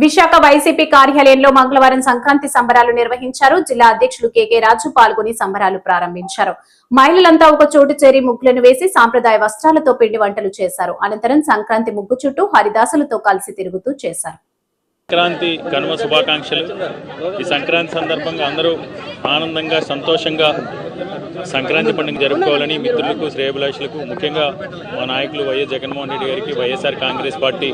Visakha YCP కార్యాలయంలో మంగళవారం సంక్రాంతి సంబరాలు నిర్వహించారు. జిల్లా అధ్యక్షులు కేకే రాజు పాల్గొని సంబరాలు ప్రారంభించారు. మహిళలంతా ఒక చోటు చేరి ముగ్గులను వేసి సాంప్రదాయ వస్త్రాలతో పిండి వంటలు చేశారు. అనంతరం సంక్రాంతి ముగ్గు చుట్టూ హరిదాసులతో కలిసి తిరుగుతూ చేశారు. సంక్రాంతి కనుమ శుభాకాంక్షలు. ఈ సంక్రాంతి సందర్భంగా అందరూ ఆనందంగా సంతోషంగా సంక్రాంతి పండుగ జరుపుకోవాలని మిత్రులకు శ్రేయభిలాషులకు ముఖ్యంగా మా నాయకులు వైఎస్ జగన్మోహన్ రెడ్డి గారికి వైఎస్ఆర్ కాంగ్రెస్ పార్టీ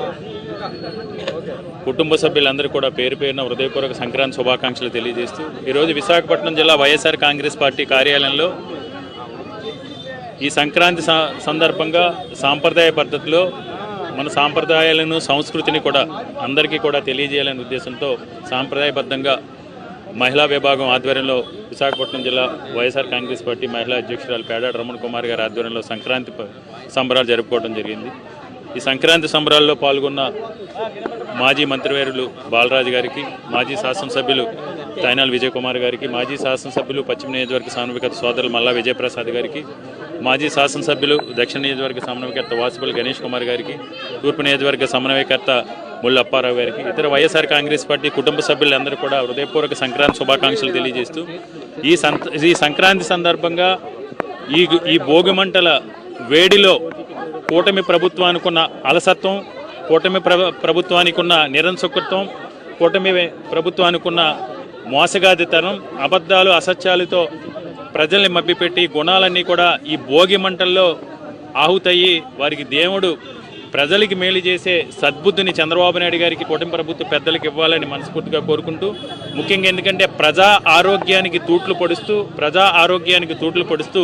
కుటుంబ సభ్యులందరూ కూడా పేరు పేరున హృదయపూర్వక సంక్రాంతి శుభాకాంక్షలు తెలియజేస్తూ ఈరోజు విశాఖపట్నం జిల్లా వైఎస్ఆర్ కాంగ్రెస్ పార్టీ కార్యాలయంలో ఈ సంక్రాంతి సందర్భంగా సాంప్రదాయ పద్ధతిలో మన సాంప్రదాయాలను సంస్కృతిని కూడా అందరికీ కూడా తెలియజేయాలనే ఉద్దేశంతో సాంప్రదాయబద్ధంగా మహిళా విభాగం ఆధ్వర్యంలో విశాఖపట్నం జిల్లా వైఎస్ఆర్ కాంగ్రెస్ పార్టీ మహిళా అధ్యక్షురాలు పేడాడ రమణ కుమార్ గారి ఆధ్వర్యంలో సంక్రాంతి సంబరాలు జరుపుకోవడం జరిగింది. ఈ సంక్రాంతి సంబరాల్లో పాల్గొన్న మాజీ మంత్రివర్యులు బాలరాజు గారికి, మాజీ శాసనసభ్యులు తైనాల విజయ్ కుమార్ గారికి, మాజీ శాసనసభ్యులు పశ్చిమ నియోజకవర్గ సమన్వయకర్త సోదరులు మల్లా విజయప్రసాద్ గారికి, మాజీ శాసనసభ్యులు దక్షిణ నియోజకవర్గ సమన్వయకర్త వాసుపల్లి గణేష్ కుమార్ గారికి, తూర్పు నియోజకవర్గ సమన్వయకర్త ముళ్ళు అప్పారావు గారికి, ఇతర వైఎస్ఆర్ కాంగ్రెస్ పార్టీ కుటుంబ సభ్యులందరూ కూడా హృదయపూర్వక సంక్రాంతి శుభాకాంక్షలు తెలియజేస్తూ ఈ సంక్రాంతి సందర్భంగా ఈ భోగిమంటల వేడిలో కూటమి ప్రభుత్వానికి ఉన్న అలసత్వం, కూటమి ప్రభుత్వానికి ఉన్న నిరంకుశత్వం, కూటమి ప్రభుత్వానికి ఉన్న మోసగాదితనం, అబద్ధాలు అసత్యాలతో ప్రజల్ని మభ్యపెట్టి గుణాలన్నీ కూడా ఈ భోగి మంటల్లో ఆహుతయ్యి వారికి దేవుడు ప్రజలకి మేలు చేసే సద్బుద్ధిని చంద్రబాబు నాయుడు గారికి కూటమి ప్రభుత్వ పెద్దలకు ఇవ్వాలని మనస్ఫూర్తిగా కోరుకుంటూ, ముఖ్యంగా ఎందుకంటే ప్రజా ఆరోగ్యానికి తూట్లు పొడుస్తూ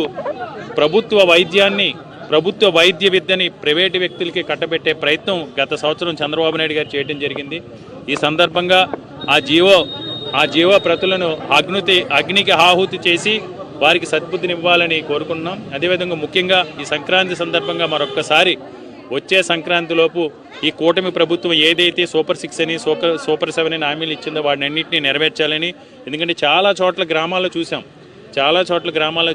ప్రభుత్వ వైద్య విద్యని ప్రైవేటు వ్యక్తులకి కట్టబెట్టే ప్రయత్నం గత సంవత్సరం చంద్రబాబు నాయుడు గారు చేయడం జరిగింది. ఈ సందర్భంగా ఆ జీవో ప్రతులను అగ్నికి ఆహుతి చేసి వారికి సద్బుద్ధిని ఇవ్వాలని కోరుకుంటున్నాం. అదేవిధంగా ముఖ్యంగా ఈ సంక్రాంతి సందర్భంగా మరొక్కసారి వచ్చే సంక్రాంతిలోపు ఈ కూటమి ప్రభుత్వం ఏదైతే సూపర్ 6 అని సూపర్ 7 అని హామీలు ఇచ్చిందో వాటిని అన్నింటినీ నెరవేర్చాలని. ఎందుకంటే చాలా చోట్ల గ్రామాల్లో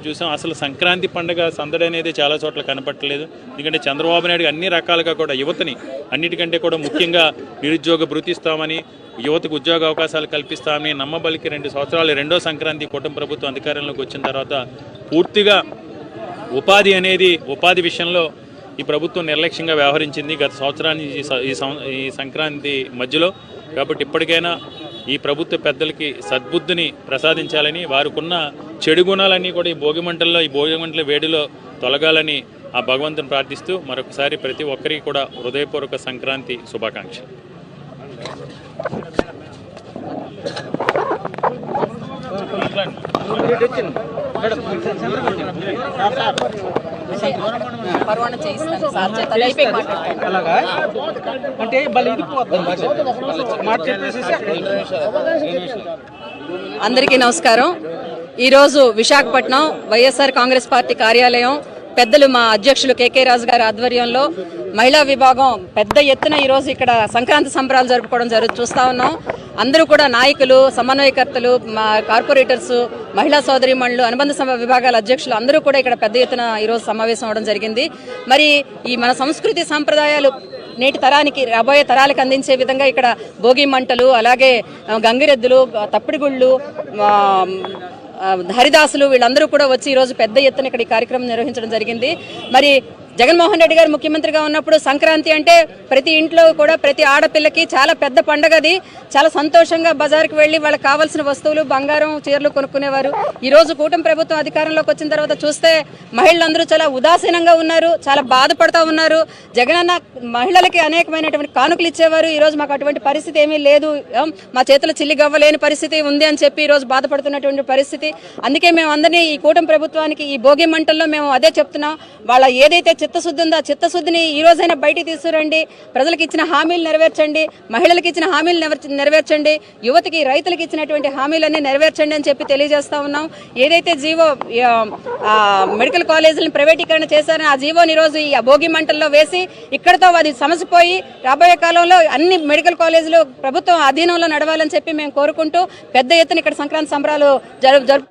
చూసాం అసలు సంక్రాంతి పండుగ సందడి అనేది చాలా చోట్ల కనపట్టలేదు. ఎందుకంటే చంద్రబాబు నాయుడు అన్ని రకాలుగా కూడా యువతని అన్నిటికంటే కూడా ముఖ్యంగా నిరుద్యోగ భృతి ఇస్తామని, యువతకు ఉద్యోగ అవకాశాలు కల్పిస్తామని నమ్మబలికి 2 సంవత్సరాలు రెండో సంక్రాంతి కూటమి ప్రభుత్వం అధికారంలోకి వచ్చిన తర్వాత పూర్తిగా ఉపాధి విషయంలో ఈ ప్రభుత్వం నిర్లక్ష్యంగా వ్యవహరించింది గత సంవత్సరాన్ని ఈ సంక్రాంతి మధ్యలో. కాబట్టి ఇప్పటికైనా ఈ ప్రభుత్వ పెద్దలకి సద్బుద్ధిని ప్రసాదించాలని, వారికున్న చెడు గుణాలన్నీ కూడా ఈ భోగిమంటల వేడిలో తొలగాలని ఆ భగవంతుని ప్రార్థిస్తూ మరొకసారి ప్రతి ఒక్కరికి కూడా హృదయపూర్వక సంక్రాంతి శుభాకాంక్షలు. అందరికీ నమస్కారం. ఈరోజు విశాఖపట్నం వైఎస్ఆర్ కాంగ్రెస్ పార్టీ కార్యాలయం పెద్దలు మా అధ్యక్షులు కేకే రాజు గారి ఆధ్వర్యంలో మహిళా విభాగం పెద్ద ఎత్తున ఈరోజు ఇక్కడ సంక్రాంతి సంబరాలు జరుపుకోవడం చూస్తా ఉన్నాం. అందరూ కూడా నాయకులు, సమన్వయకర్తలు, మా కార్పొరేటర్స్, మహిళా సోదరీమణులు, అనుబంధ విభాగాల అధ్యక్షులు అందరూ కూడా ఇక్కడ పెద్ద ఎత్తున ఈరోజు సమావేశం అవడం జరిగింది. మరి ఈ మన సంస్కృతి సంప్రదాయాలు నేటి తరానికి, రాబోయే తరాలకు అందించే విధంగా ఇక్కడ భోగి మంటలు, అలాగే గంగిరెద్దులు, తప్పిడిగుళ్ళు, హరిదాసులు వీళ్ళందరూ కూడా వచ్చి ఈరోజు పెద్ద ఎత్తున ఇక్కడ ఈ కార్యక్రమం నిర్వహించడం జరిగింది. మరి జగన్మోహన్ రెడ్డి గారు ముఖ్యమంత్రిగా ఉన్నప్పుడు సంక్రాంతి అంటే ప్రతి ఇంట్లో కూడా ప్రతి ఆడపిల్లకి చాలా పెద్ద పండగ. అది చాలా సంతోషంగా బజార్కి వెళ్ళి వాళ్ళకి కావాల్సిన వస్తువులు, బంగారం, చీరలు కొనుక్కునేవారు. ఈరోజు కూటమి ప్రభుత్వం అధికారంలోకి వచ్చిన తర్వాత చూస్తే మహిళలందరూ చాలా ఉదాసీనంగా ఉన్నారు, చాలా బాధపడుతూ ఉన్నారు. జగనన్న మహిళలకి అనేకమైనటువంటి కానుకలు ఇచ్చేవారు. ఈరోజు మాకు అటువంటి పరిస్థితి ఏమీ లేదు, మా చేతులు చిల్లి గవ్వలేని పరిస్థితి ఉంది అని చెప్పి ఈరోజు బాధపడుతున్నటువంటి పరిస్థితి. అందుకే మేము అందరినీ ఈ కూటమి ప్రభుత్వానికి ఈ భోగి మంటల్లో మేము అదే చెప్తున్నాం. వాళ్ళ ఏదైతే చిత్తశుద్ధి ఉందో ఆ చిత్తశుద్ధిని ఈ రోజైనా బయటికి తీసుకురండి. ప్రజలకు ఇచ్చిన హామీలు నెరవేర్చండి, మహిళలకు ఇచ్చిన హామీలు నెరవేర్చండి, యువతకి, రైతులకు ఇచ్చినటువంటి హామీలన్నీ నెరవేర్చండి అని చెప్పి తెలియజేస్తా ఉన్నాం. ఏదైతే జీవో మెడికల్ కాలేజీలను ప్రైవేటీకరణ చేశారో ఆ జీవోని ఈరోజు ఈ భోగి మంటల్లో వేసి ఇక్కడతో అది సమసిపోయి రాబోయే కాలంలో అన్ని మెడికల్ కాలేజీలు ప్రభుత్వం అధీనంలో నడవాలని చెప్పి మేము కోరుకుంటూ పెద్ద ఎత్తున ఇక్కడ సంక్రాంతి సంబరాలు జరుపు